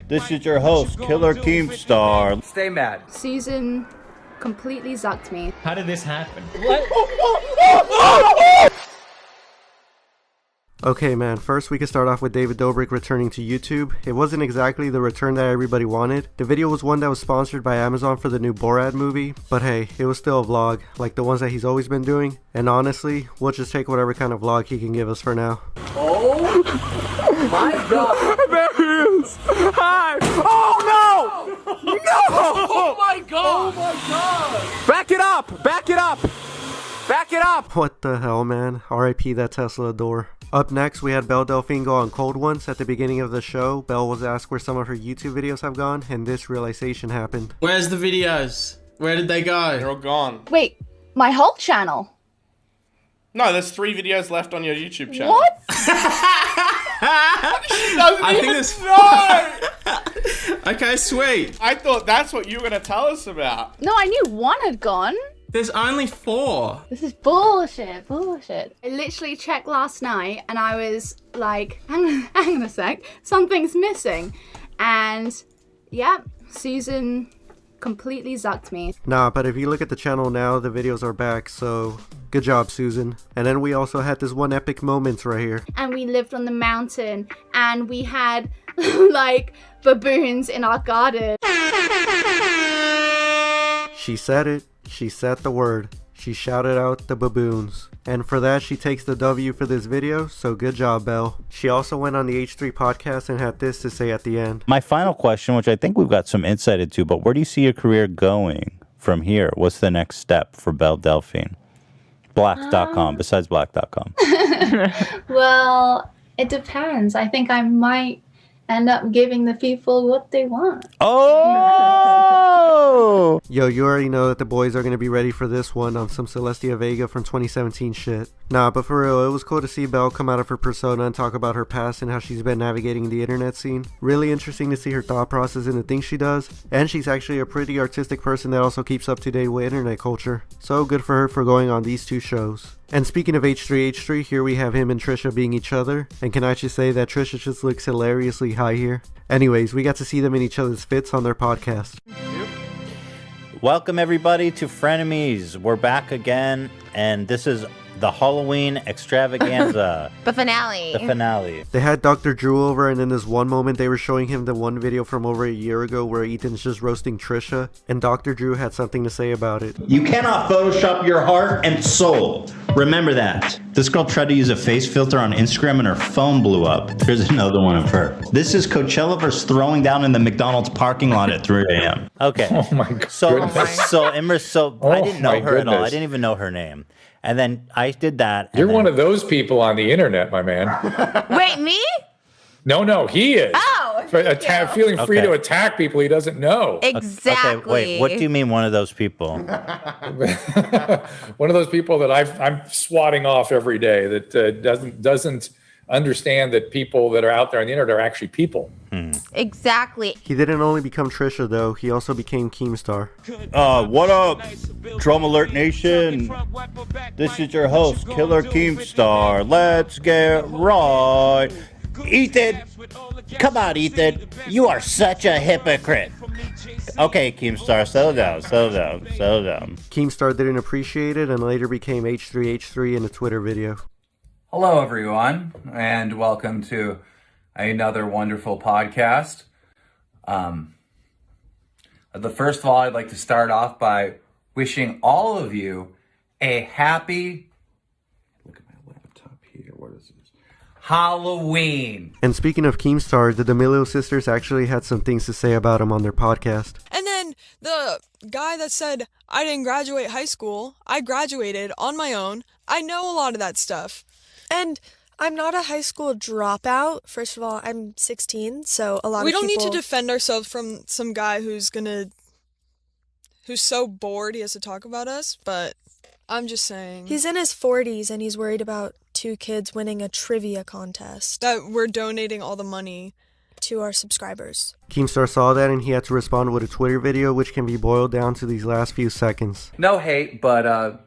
This is your host, Killer Keemstar. Stay mad. Susan completely zucked me. How did this happen? Okay man, first we can start off with David Dobrik returning to YouTube. It wasn't exactly the return that everybody wanted. The video was one that was sponsored by Amazon for the new Borat movie, but hey, it was still a vlog, like the ones that he's always been doing. And honestly, we'll just take whatever kind of vlog he can give us for now. Oh my god! There he is! Hi! Oh no! No! Oh my god! Oh my god! Back it up! Back it up! Back it up! What the hell, man? RIP that Tesla door. Up next, we had Belle Delphine go on Cold Ones. At the beginning of the show, Belle was asked where some of her YouTube videos have gone, and this realization happened. Where's the videos? Where did they go? They're all gone. Wait, my whole channel? No, there's 3 videos left on your YouTube channel. What? I think there's No! Okay, sweet. I thought that's what you were going to tell us about. No, I knew one had gone. There's only 4. This is bullshit. I literally checked last night and I was like, hang on a sec, something's missing. And yeah, Susan completely zucked me. Nah, but if you look at the channel now, the videos are back, so good job, Susan. And then we also had this one epic moment right here. And we lived on the mountain and we had like baboons in our garden. She said it. She said the word. She shouted out the baboons. And for that, she takes the W for this video, so good job, Belle. She also went on the H3 podcast and had this to say at the end. My final question, which I think we've got some insight into, but where do you see your career going from here? What's the next step for Belle Delphine? Black.com, besides black.com. Well, it depends. I think I might end up giving the people what they want. Oh! Yo, you already know that the boys are going to be ready for this one on some Celestia Vega from 2017 shit. Nah, but for real, it was cool to see Belle come out of her persona and talk about her past and how she's been navigating the internet scene. Really interesting to see her thought process and the things she does. And she's actually a pretty artistic person that also keeps up to date with internet culture. So good for her for going on these 2 shows. And speaking of H3H3, here we have him and Trisha being each other. And can I just say that Trisha just looks hilariously high here? Anyways, we got to see them in each other's fits on their podcast. Welcome everybody to Frenemies. We're back again, and this is the Halloween extravaganza. The finale. The finale. They had Dr. Drew over, and in this one moment they were showing him the one video from over a year ago where Ethan's just roasting Trisha, and Dr. Drew had something to say about it. You cannot Photoshop your heart and soul. Remember that. This girl tried to use a face filter on Instagram and her phone blew up. Here's another one of her. This is Coachella versus throwing down in the McDonald's parking lot at 3 a.m. Okay. Oh my god. So I didn't know her at all. I didn't even know her name. And then I did that. You're one of those people on the internet, my man. Wait, me? No, he is. Oh, feeling free to attack people he doesn't know. Exactly. Okay, wait, what do you mean one of those people? One of those people that I'm swatting off every day that doesn't understand that people that are out there on the internet are actually people. Exactly. He didn't only become Trisha though, he also became Keemstar. What up, Drum Alert Nation? This is your host, Killer Keemstar. Let's get right. Ethan, come on, Ethan. You are such a hypocrite. Okay, Keemstar, settle down. Keemstar didn't appreciate it and later became H3H3 in a Twitter video. Hello, everyone, and welcome to another wonderful podcast. First of all, I'd like to start off by wishing all of you a happy, look at my laptop here, what is this? Halloween. And speaking of Keemstar, the D'Amelio sisters actually had some things to say about him on their podcast. And then the guy that said, I didn't graduate high school, I graduated on my own, I know a lot of that stuff. And I'm not a high school dropout. First of all, I'm 16, so a lot of people... We don't need to defend ourselves from some guy who's so bored he has to talk about us, but I'm just saying... He's in his 40s and he's worried about 2 kids winning a trivia contest. That we're donating all the money to our subscribers. Keemstar saw that and he had to respond with a Twitter video, which can be boiled down to these last few seconds. No hate, but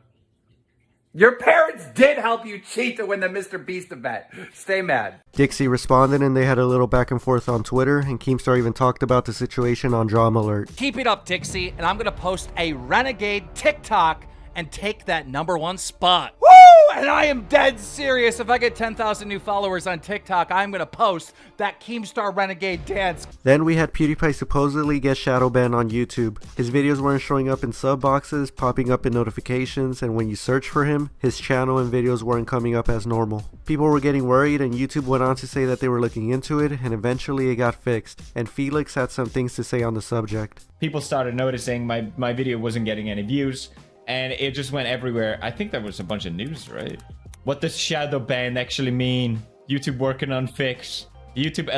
Your parents did help you cheat to win the MrBeast event. Stay mad. Dixie responded and they had a little back and forth on Twitter, and Keemstar even talked about the situation on Drama Alert. Keep it up, Dixie, and I'm gonna post a renegade TikTok and take that #1 spot. Woo! And I am dead serious. If I get 10,000 new followers on TikTok, I'm gonna post that Keemstar renegade dance. Then we had Pewdiepie supposedly get Shadowban on YouTube. His videos weren't showing up in sub boxes, popping up in notifications, and when you search for him, his channel and videos weren't coming up as normal. People were getting worried, and YouTube went on to say that they were looking into it, and eventually it got fixed. And Felix had some things to say on the subject. People started noticing my video wasn't getting any views, and it just went everywhere. I think there was a bunch of news, right? What does Shadowban actually mean? YouTube working on fix. YouTube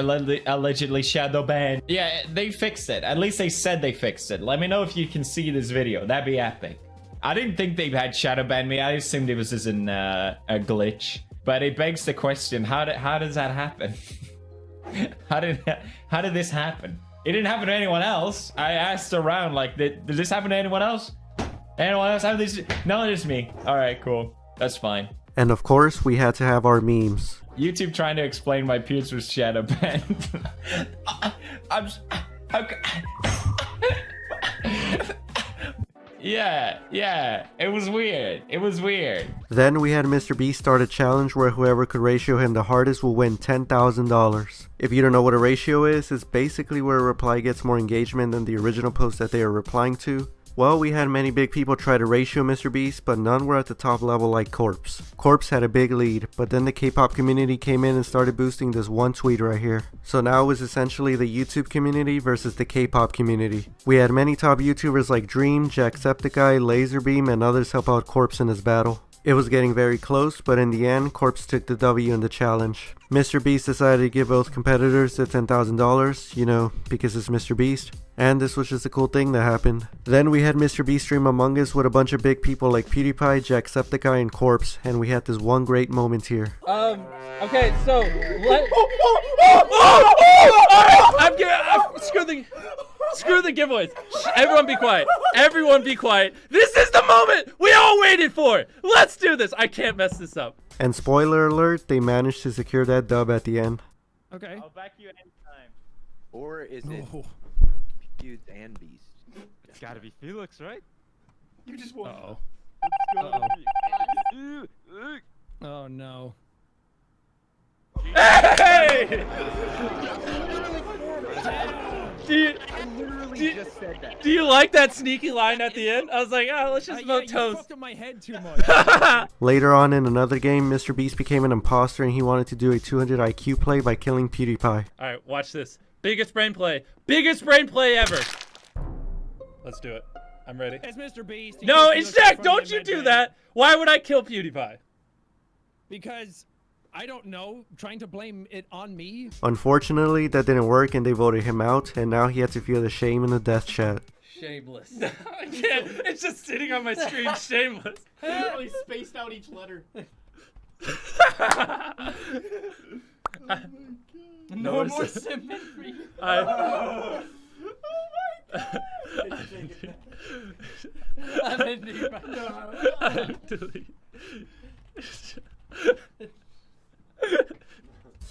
allegedly Shadowban. Yeah, they fixed it. At least they said they fixed it. Let me know if you can see this video. That'd be epic. I didn't think they had Shadowban me. I assumed it was just a glitch. But it begs the question, how does that happen? how did this happen? It didn't happen to anyone else. I asked around, like, did this happen to anyone else? Anyone else have this? No, just me. All right, cool. That's fine. And of course, we had to have our memes. YouTube trying to explain my peers was Shadowban. Yeah. It was weird. Then we had MrBeast start a challenge where whoever could ratio him the hardest will win $10,000. If you don't know what a ratio is, it's basically where a reply gets more engagement than the original post that they are replying to. Well, we had many big people try to ratio MrBeast, but none were at the top level like Corpse. Corpse had a big lead, but then the K-pop community came in and started boosting this one tweet right here. So now it was essentially the YouTube community versus the K-pop community. We had many top YouTubers like Dream, Jacksepticeye, Laserbeam, and others help out Corpse in his battle. It was getting very close, but in the end, Corpse took the W in the challenge. MrBeast decided to give both competitors the $10,000, you know, because it's MrBeast. And this was just a cool thing that happened. Then we had MrBeast stream Among Us with a bunch of big people like Pewdiepie, Jacksepticeye, and Corpse, and we had this one great moment here. Okay, so let. Screw the giveaways. Everyone be quiet. Everyone be quiet. This is the moment we all waited for. Let's do this. I can't mess this up. And spoiler alert, they managed to secure that dub at the end. Okay. I'll back you anytime. Or is it Feuds and Beast? It's gotta be Felix, right? You just won. Uh-oh. Oh no. Hey! Do you like that sneaky line at the end? I was like, let's just vote toast. You fucked up my head too much. Later on in another game, MrBeast became an imposter and he wanted to do a 200 IQ play by killing Pewdiepie. Alright, watch this. Biggest brain play. Biggest brain play ever. Let's do it. I'm ready. It's MrBeast. No, it's Jack. Don't you do that. Why would I kill Pewdiepie? Because I don't know, trying to blame it on me. Unfortunately, that didn't work and they voted him out, and now he had to feel the shame in the death chat. Shameless. I can't. It's just sitting on my screen. Shameless. I really spaced out each letter. No more symmetry. I'm ending my delete.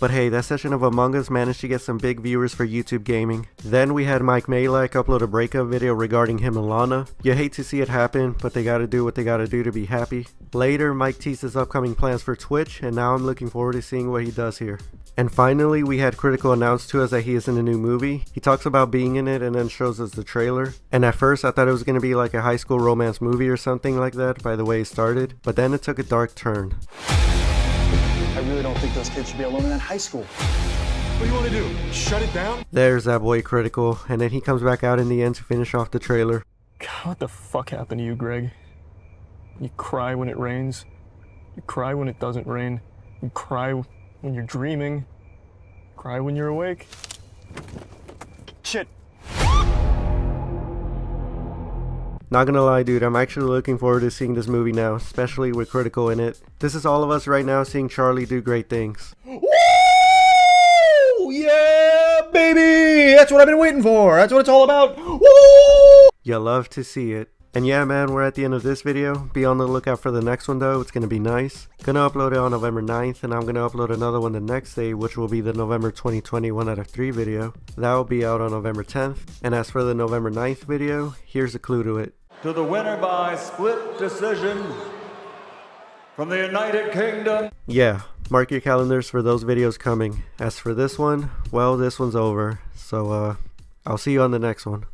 But hey, that session of Among Us managed to get some big viewers for YouTube gaming. Then we had Majlak upload a breakup video regarding him and Lana. You hate to see it happen, but they gotta do what they gotta do to be happy. Later, Mike teased his upcoming plans for Twitch, and now I'm looking forward to seeing what he does here. And finally, we had Critical announce to us that he is in a new movie. He talks about being in it and then shows us the trailer. And at first, I thought it was going to be like a high school romance movie or something like that by the way it started. But then it took a dark turn. I really don't think those kids should be alone in that high school. What do you want to do? Shut it down? There's that boy Critical. And then he comes back out in the end to finish off the trailer. God, what the fuck happened to you, Greg? You cry when it rains. You cry when it doesn't rain. You cry when you're dreaming. Cry when you're awake. Shit. Not gonna lie, dude, I'm actually looking forward to seeing this movie now, especially with Critical in it. This is all of us right now seeing Charlie do great things. Woo! Yeah, baby! That's what I've been waiting for. That's what it's all about. Woo! You love to see it. And yeah, man, we're at the end of this video. Be on the lookout for the next one though. It's gonna be nice. Gonna upload it on November 9th, and I'm gonna upload another one the next day, which will be the November 2020 1 out of 3 video. That will be out on November 10th. And as for the November 9th video, here's a clue to it. To the winner by split decision from the United Kingdom. Yeah, mark your calendars for those videos coming. As for this one, well, this one's over. So I'll see you on the next one.